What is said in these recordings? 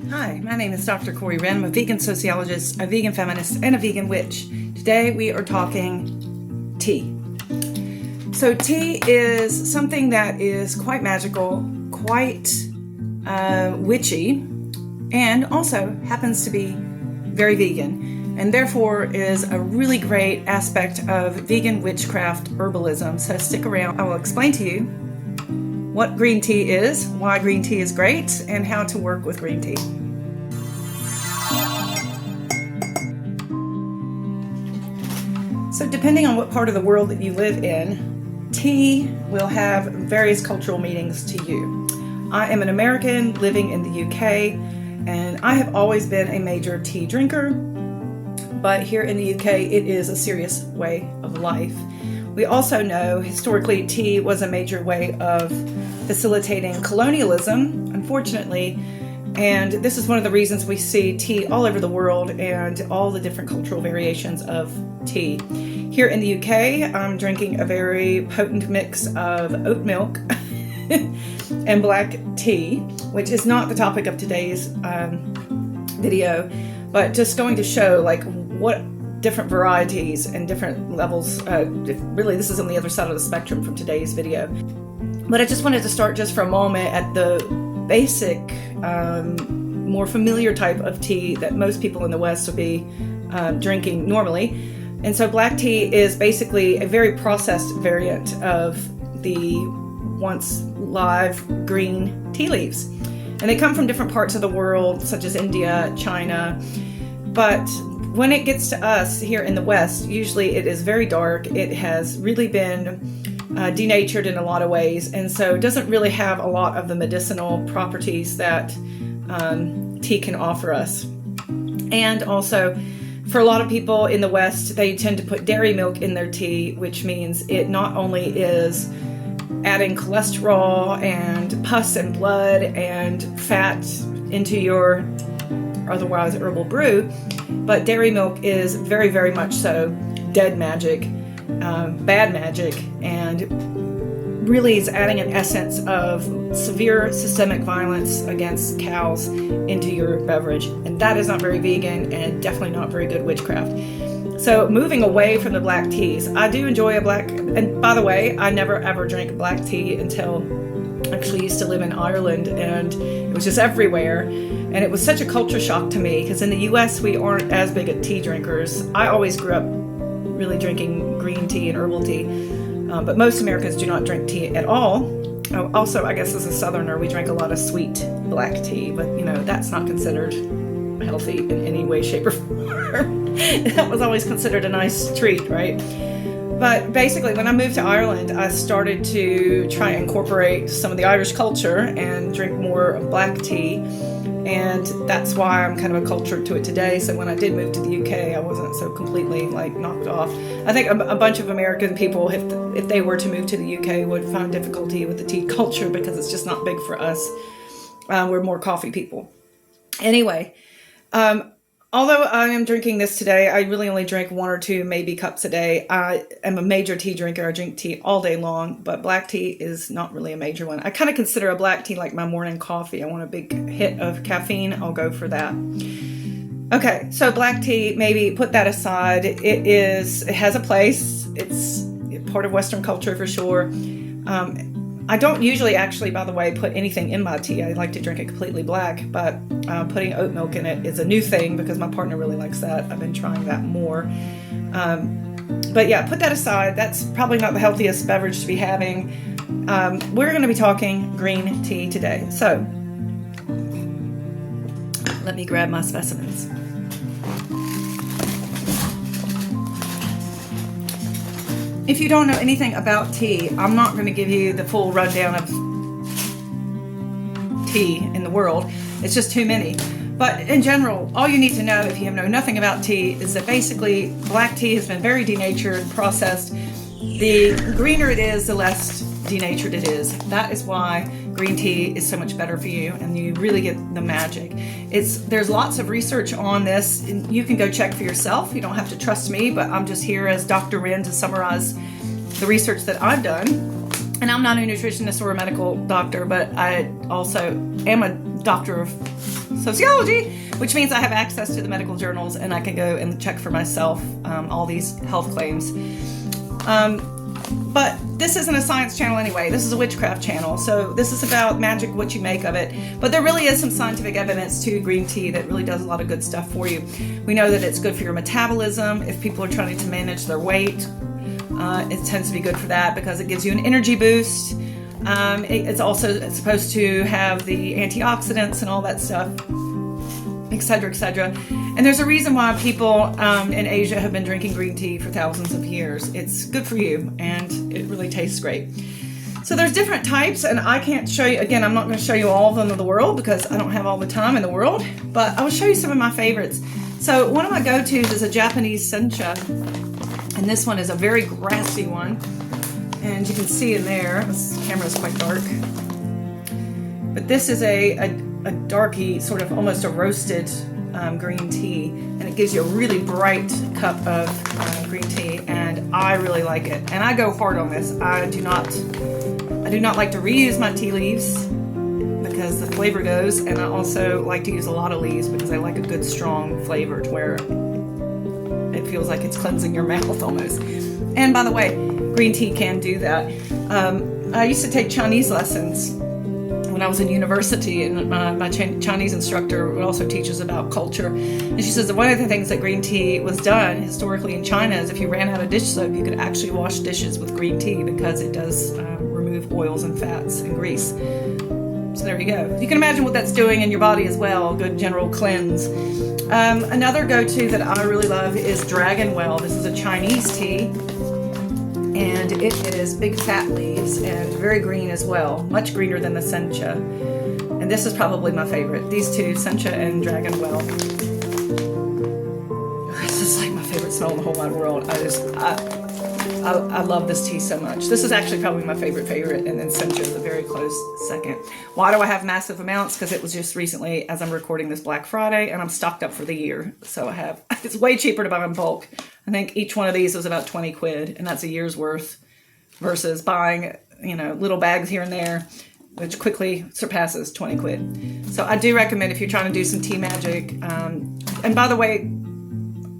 Hi, my name is Dr. Corey Wren. I'm a vegan sociologist, a vegan feminist, and a vegan witch. Today we are talking tea. So tea is something that is quite magical, quite witchy, and also happens to be very vegan, and therefore is a really great aspect of vegan witchcraft herbalism. So stick around. I will explain to you what green tea is, why green tea is great, and how to work with green tea. So depending on what part of the world that you live in, tea will have various cultural meanings to you. I am an American living in the UK, and I have always been a major tea drinker, but here in the UK it is a serious way of life. We also know historically tea was a major way of facilitating colonialism, unfortunately, and this is one of the reasons we see tea all over the world and all the different cultural variations of tea. Here in the UK, I'm drinking a very potent mix of oat milk and black tea, which is not the topic of today's video, but just going to show like what different varieties and different levels, really this is on the other side of the spectrum from today's video. But I just wanted to start just for a moment at the basic, more familiar type of tea that most people in the West would be drinking normally. And so black tea is basically a very processed variant of the once live green tea leaves. And they come from different parts of the world, such as India, China. But when it gets to us here in the West, usually it is very dark. It has really been denatured in a lot of ways, and so it doesn't really have a lot of the medicinal properties that tea can offer us. And also, for a lot of people in the West, they tend to put dairy milk in their tea, which means it not only is adding cholesterol and pus and blood and fat into your otherwise herbal brew, but dairy milk is very, very much so dead magic, bad magic, and really is adding an essence of severe systemic violence against cows into your beverage. And that is not very vegan and definitely not very good witchcraft. So moving away from the black teas, I do enjoy a black, and by the way, I never ever drank black tea until I actually used to live in Ireland, and it was just everywhere. And it was such a culture shock to me because in the US we aren't as big at tea drinkers. I always grew up really drinking green tea and herbal tea, but most Americans do not drink tea at all. Also, I guess as a Southerner, we drink a lot of sweet black tea, but you know, that's not considered healthy in any way, shape, or form. That was always considered a nice treat, right? But basically, when I moved to Ireland, I started to try and incorporate some of the Irish culture and drink more of black tea. And that's why I'm kind of acculturated to it today. So when I did move to the UK, I wasn't so completely like knocked off. I think a bunch of American people, if they were to move to the UK, would find difficulty with the tea culture because it's just not big for us. We're more coffee people. Anyway, although I am drinking this today, I really only drink 1 or 2 maybe cups a day. I am a major tea drinker. I drink tea all day long, but black tea is not really a major one. I kind of consider a black tea like my morning coffee. I want a big hit of caffeine. I'll go for that. Okay, so black tea, maybe put that aside. It has a place. It's part of Western culture for sure. I don't usually actually, by the way, put anything in my tea. I like to drink it completely black, but putting oat milk in it is a new thing because my partner really likes that. I've been trying that more. But yeah, put that aside. That's probably not the healthiest beverage to be having. We're going to be talking green tea today. So let me grab my specimens. If you don't know anything about tea, I'm not going to give you the full rundown of tea in the world. It's just too many. But in general, all you need to know if you know nothing about tea is that basically black tea has been very denatured, processed. The greener it is, the less denatured it is. That is why green tea is so much better for you, and you really get the magic. There's lots of research on this, and you can go check for yourself. You don't have to trust me, but I'm just here as Dr. Wren to summarize the research that I've done. And I'm not a nutritionist or a medical doctor, but I also am a doctor of sociology, which means I have access to the medical journals and I can go and check for myself all these health claims. But this isn't a science channel anyway. This is a witchcraft channel. So this is about magic, what you make of it. But there really is some scientific evidence to green tea that really does a lot of good stuff for you. We know that it's good for your metabolism. If people are trying to manage their weight, it tends to be good for that because it gives you an energy boost. It's also supposed to have the antioxidants and all that stuff, etc., etc. And there's a reason why people in Asia have been drinking green tea for thousands of years. It's good for you, and it really tastes great. So there's different types, and I can't show you, again, I'm not going to show you all of them in the world because I don't have all the time in the world, but I will show you some of my favorites. So one of my go-tos is a Japanese sencha, and this one is a very grassy one. And you can see in there, this camera is quite dark, but this is a darky, sort of almost a roasted green tea, and it gives you a really bright cup of green tea, and I really like it. And I go hard on this. I do not like to reuse my tea leaves because the flavor goes, and I also like to use a lot of leaves because I like a good strong flavor to where it feels like it's cleansing your mouth almost. And by the way, green tea can do that. I used to take Chinese lessons when I was in university, and my Chinese instructor would also teach us about culture. And she says that one of the things that green tea was done historically in China is if you ran out of dish soap, you could actually wash dishes with green tea because it does remove oils and fats and grease. So there you go. You can imagine what that's doing in your body as well, good general cleanse. Another go-to that I really love is Dragon Well. This is a Chinese tea, and it is big fat leaves and very green as well, much greener than the sencha. And this is probably my favorite. These two, sencha and Dragon Well. This is like my favorite smell in the whole wide world. I love this tea so much. This is actually probably my favorite, and then sencha is a very close second. Why do I have massive amounts? Because it was just recently, as I'm recording this, Black Friday, and I'm stocked up for the year. So it's way cheaper to buy in bulk. I think each one of these was about 20 quid, and that's a year's worth versus buying, little bags here and there, which quickly surpasses 20 quid. So I do recommend if you're trying to do some tea magic. And by the way,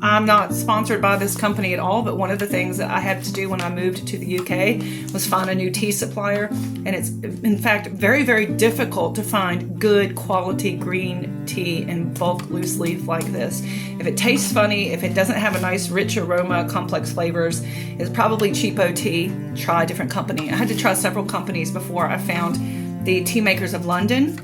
I'm not sponsored by this company at all, but one of the things that I had to do when I moved to the UK was find a new tea supplier. And it's, in fact, very, very difficult to find good quality green tea in bulk loose leaf like this. If it tastes funny, if it doesn't have a nice rich aroma, complex flavors, it's probably cheapo tea. Try a different company. I had to try several companies before I found the Tea Makers of London,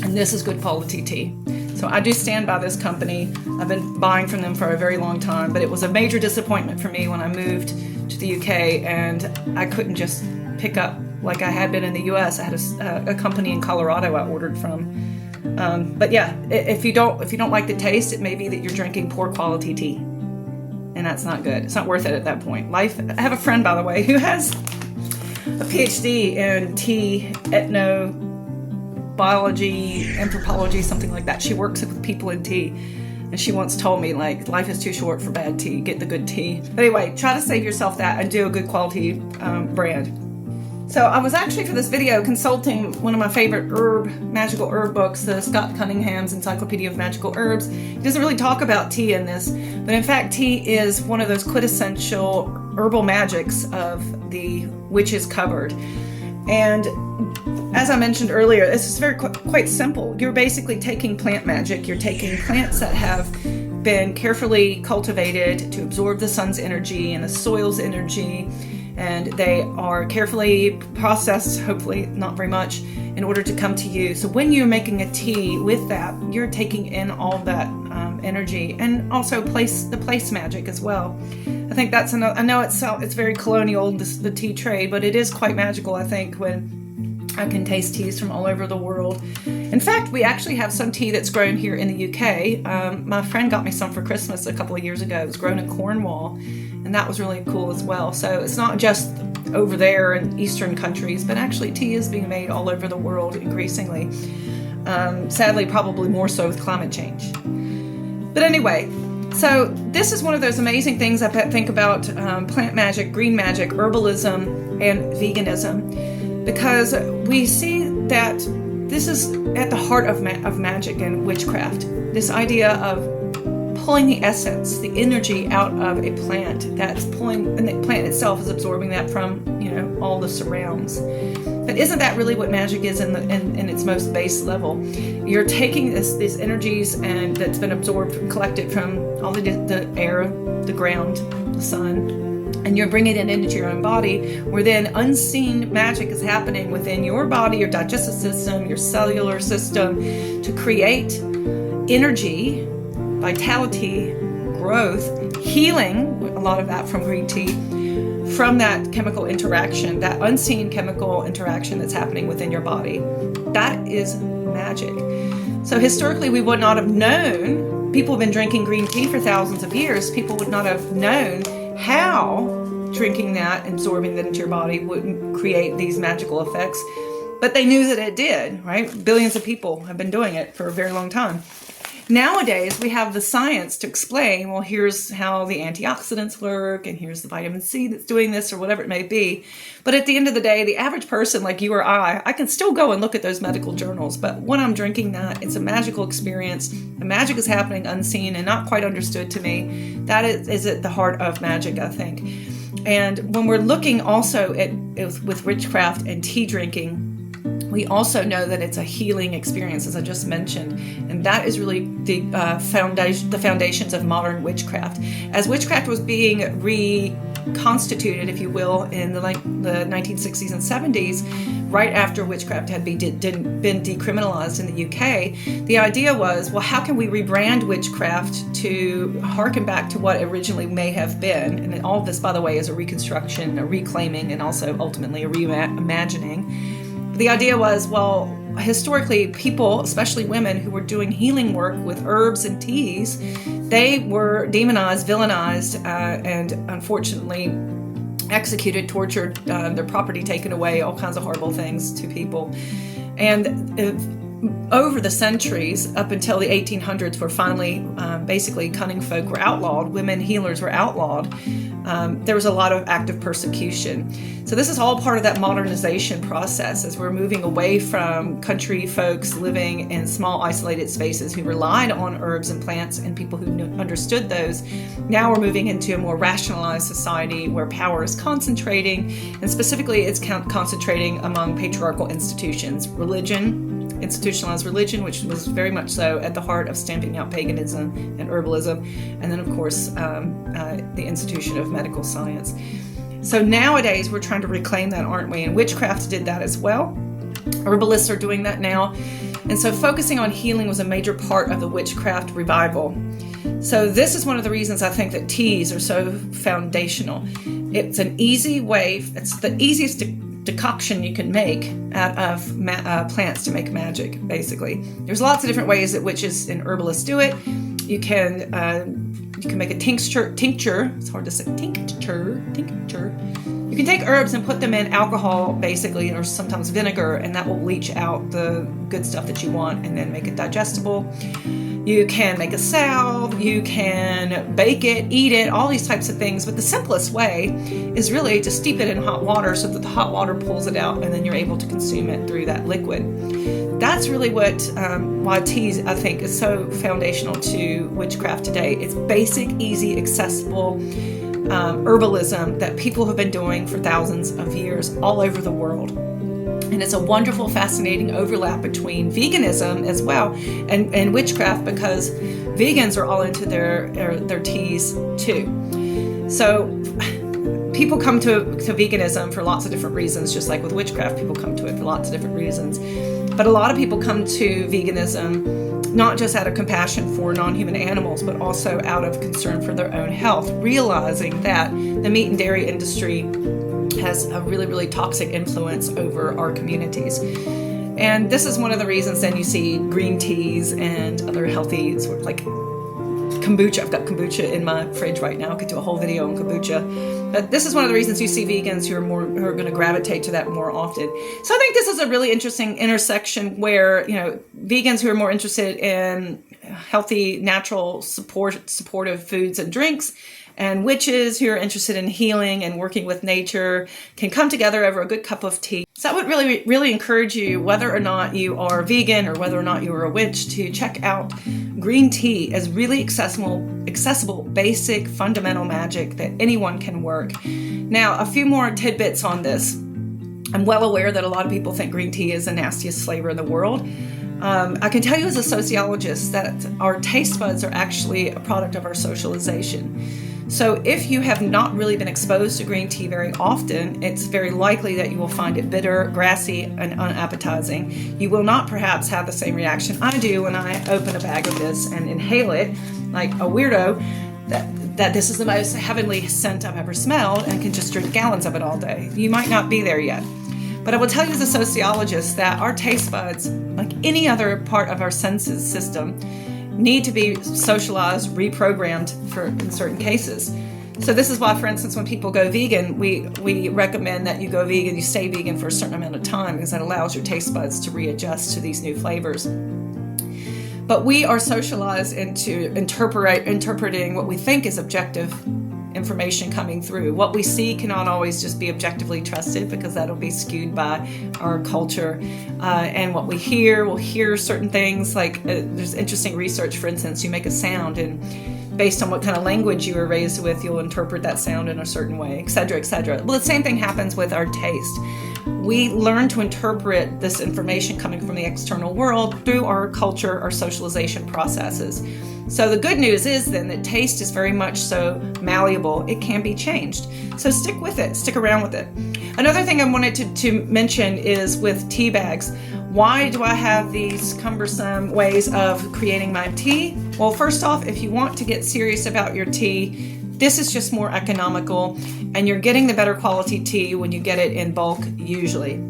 and this is good quality tea. So I do stand by this company. I've been buying from them for a very long time, but it was a major disappointment for me when I moved to the UK and I couldn't just pick up like I had been in the US. I had a company in Colorado I ordered from. But yeah, if you don't like the taste, it may be that you're drinking poor quality tea, and that's not good. It's not worth it at that point. I have a friend, by the way, who has a PhD in tea, biology, anthropology, something like that. She works with people in tea, and she once told me, like, life is too short for bad tea. Get the good tea. But anyway, try to save yourself that and do a good quality brand. So I was actually, for this video, consulting one of my favorite magical herb books, the Scott Cunningham's Encyclopedia of Magical Herbs. He doesn't really talk about tea in this, but in fact, tea is one of those quintessential herbal magics of the witch's cupboard. And as I mentioned earlier, this is quite simple. You're basically taking plant magic. You're taking plants that have been carefully cultivated to absorb the sun's energy and the soil's energy, and they are carefully processed, hopefully not very much, in order to come to you. So when you're making a tea with that, you're taking in all that energy, and also the place magic as well. I think that's another. I know it's very colonial, the tea trade, but it is quite magical, I think, when I can taste teas from all over the world. In fact, we actually have some tea that's grown here in the UK. My friend got me some for Christmas a couple of years ago. It was grown in Cornwall, and that was really cool as well. So it's not just over there in Eastern countries, but actually tea is being made all over the world increasingly. Sadly, probably more so with climate change. But anyway, so this is one of those amazing things I think about plant magic, green magic, herbalism, and veganism, because we see that this is at the heart of magic and witchcraft. This idea of pulling the essence, the energy out of a plant, that's pulling, and the plant itself is absorbing that from, all the surrounds. But isn't that really what magic is in its most base level? You're taking these energies and that's been absorbed, collected from all the air, the ground, the sun, and you're bringing it into your own body, where then unseen magic is happening within your body, your digestive system, your cellular system, to create energy, vitality, growth, healing, a lot of that from green tea, from that chemical interaction, that unseen chemical interaction that's happening within your body. That is magic. So historically, we would not have known. People have been drinking green tea for thousands of years. People would not have known how drinking that, absorbing that into your body wouldn't create these magical effects. But they knew that it did, right? Billions of people have been doing it for a very long time. Nowadays, we have the science to explain, well, here's how the antioxidants work, and here's the vitamin C that's doing this, or whatever it may be. But at the end of the day, the average person like you or I can still go and look at those medical journals. But when I'm drinking that, it's a magical experience. The magic is happening unseen and not quite understood to me. That is at the heart of magic, I think. And when we're looking also at with witchcraft and tea drinking, we also know that it's a healing experience, as I just mentioned, and that is really the foundations of modern witchcraft. As witchcraft was being reconstituted, if you will, in the 1960s and 70s, right after witchcraft had been decriminalized in the UK, the idea was, well, how can we rebrand witchcraft to harken back to what originally may have been? And all of this, by the way, is a reconstruction, a reclaiming, and also ultimately a reimagining. The idea was, well, historically, people, especially women who were doing healing work with herbs and teas, they were demonized, villainized, and unfortunately executed, tortured, their property taken away, all kinds of horrible things to people. And over the centuries, up until the 1800s, where finally, basically, cunning folk were outlawed, women healers were outlawed, there was a lot of active persecution. So this is all part of that modernization process as we're moving away from country folks living in small isolated spaces who relied on herbs and plants and people who understood those. Now we're moving into a more rationalized society where power is concentrating, and specifically it's concentrating among patriarchal institutions, religion, institutionalized religion, which was very much so at the heart of stamping out paganism and herbalism, and then of course the institution of medical science. So nowadays we're trying to reclaim that, aren't we? And witchcraft did that as well. Herbalists are doing that now. And so focusing on healing was a major part of the witchcraft revival. So this is one of the reasons I think that teas are so foundational. It's an easy way, it's the easiest decoction you can make out of plants to make magic, basically. There's lots of different ways that witches and herbalists do it. You can make a tincture. It's hard to say. Tincture. You can take herbs and put them in alcohol, basically, or sometimes vinegar, and that will leach out the good stuff that you want and then make it digestible. You can make a salve, you can bake it, eat it, all these types of things. But the simplest way is really to steep it in hot water so that the hot water pulls it out and then you're able to consume it through that liquid. That's really why teas, I think, is so foundational to witchcraft today. It's basic, easy, accessible herbalism that people have been doing for thousands of years all over the world. And it's a wonderful, fascinating overlap between veganism as well and witchcraft, because vegans are all into their teas too. So people come to veganism for lots of different reasons, just like with witchcraft, people come to it for lots of different reasons. But a lot of people come to veganism not just out of compassion for non-human animals, but also out of concern for their own health, realizing that the meat and dairy industry has a really, really toxic influence over our communities. And this is one of the reasons then you see green teas and other healthy, sort of like kombucha. I've got kombucha in my fridge right now. I could do a whole video on kombucha. But this is one of the reasons you see vegans who are going to gravitate to that more often. So I think this is a really interesting intersection where, vegans who are more interested in healthy, natural, supportive foods and drinks, and witches who are interested in healing and working with nature can come together over a good cup of tea. So So I would really, really encourage you, whether or not you are vegan or whether or not you are a witch, to check out green tea as really accessible, basic, fundamental magic that anyone can work. Now, a few more tidbits on this. I'm well aware that a lot of people think green tea is the nastiest flavor in the world. I can tell you as a sociologist that our taste buds are actually a product of our socialization. So if you have not really been exposed to green tea very often, it's very likely that you will find it bitter, grassy, and unappetizing. You will not perhaps have the same reaction I do when I open a bag of this and inhale it like a weirdo, that this is the most heavenly scent I've ever smelled and can just drink gallons of it all day. You might not be there yet. But I will tell you as a sociologist that our taste buds, like any other part of our senses system, need to be socialized, reprogrammed in certain cases. So this is why, for instance, when people go vegan, we recommend that you go vegan, you stay vegan for a certain amount of time, because that allows your taste buds to readjust to these new flavors. But we are socialized into interpreting what we think is objective information coming through. What we see cannot always just be objectively trusted, because that'll be skewed by our culture. And what we hear, we'll hear certain things like there's interesting research, for instance, you make a sound and based on what kind of language you were raised with, you'll interpret that sound in a certain way, et cetera, et cetera. Well, the same thing happens with our taste. We learn to interpret this information coming from the external world through our culture, our socialization processes. So the good news is then that taste is very much so malleable. It can be changed. So stick with it, stick around with it. Another thing I wanted to mention is with tea bags. Why do I have these cumbersome ways of creating my tea? Well, first off, if you want to get serious about your tea, this is just more economical, and you're getting the better quality tea when you get it in bulk usually.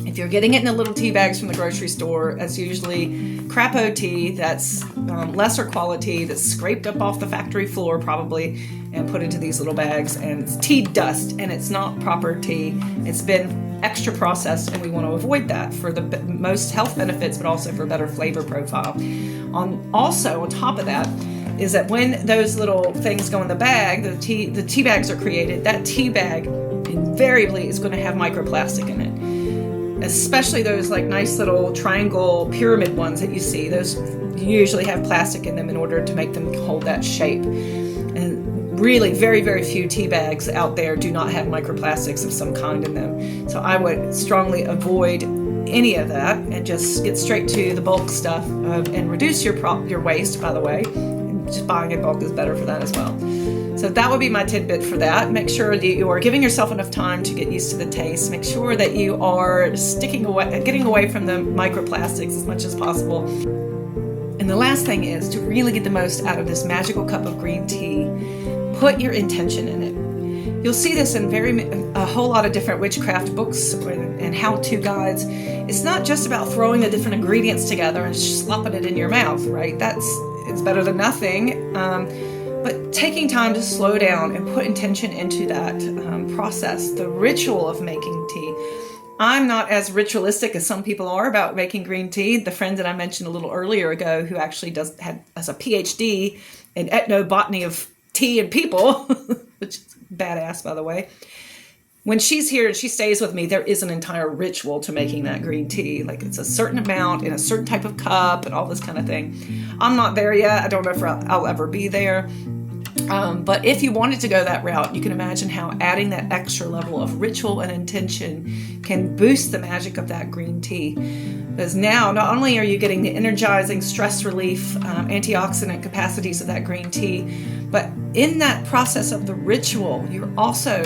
If you're getting it in the little tea bags from the grocery store, that's usually crapo tea that's lesser quality, that's scraped up off the factory floor probably and put into these little bags, and it's tea dust and it's not proper tea. It's been extra processed, and we want to avoid that for the most health benefits, but also for a better flavor profile. Also, on top of that, is that when those little things go in the bag, the tea bags are created, that tea bag invariably is going to have microplastic in it. Especially those like nice little triangle pyramid ones that you see. Those usually have plastic in them in order to make them hold that shape. And really very, very few tea bags out there do not have microplastics of some kind in them. So I would strongly avoid any of that and just get straight to the bulk stuff and reduce your waste, by the way. Just buying in bulk is better for that as well. So that would be my tidbit for that. Make sure that you are giving yourself enough time to get used to the taste. Make sure that you are getting away from the microplastics as much as possible. And the last thing is to really get the most out of this magical cup of green tea. Put your intention in it. You'll see this in a whole lot of different witchcraft books and how-to guides. It's not just about throwing the different ingredients together and slopping it in your mouth, right? It's better than nothing. But taking time to slow down and put intention into that process, the ritual of making tea. I'm not as ritualistic as some people are about making green tea. The friend that I mentioned a little earlier ago, who actually has a PhD in ethnobotany of tea and people, which is badass, by the way. When she's here and she stays with me, there is an entire ritual to making that green tea. Like it's a certain amount in a certain type of cup and all this kind of thing. I'm not there yet. I don't know if I'll ever be there. But if you wanted to go that route, you can imagine how adding that extra level of ritual and intention can boost the magic of that green tea. Because now, not only are you getting the energizing, stress relief, antioxidant capacities of that green tea, but in that process of the ritual, you're also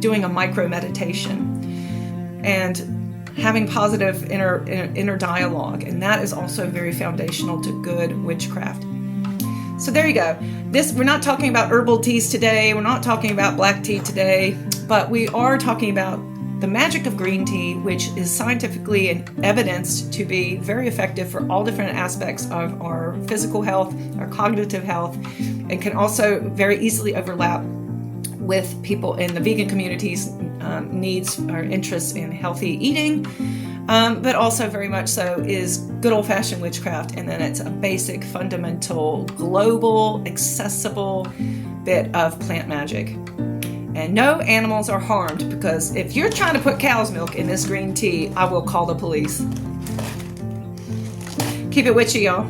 doing a micro meditation and having positive inner dialogue. And that is also very foundational to good witchcraft. So there you go. We're not talking about herbal teas today. We're not talking about black tea today, but we are talking about the magic of green tea, which is scientifically evidenced to be very effective for all different aspects of our physical health, our cognitive health, and can also very easily overlap with people in the vegan community's needs or interests in healthy eating, but also very much so is good old-fashioned witchcraft, and then it's a basic, fundamental, global, accessible bit of plant magic. And no animals are harmed, because if you're trying to put cow's milk in this green tea, I will call the police. Keep it witchy, y'all.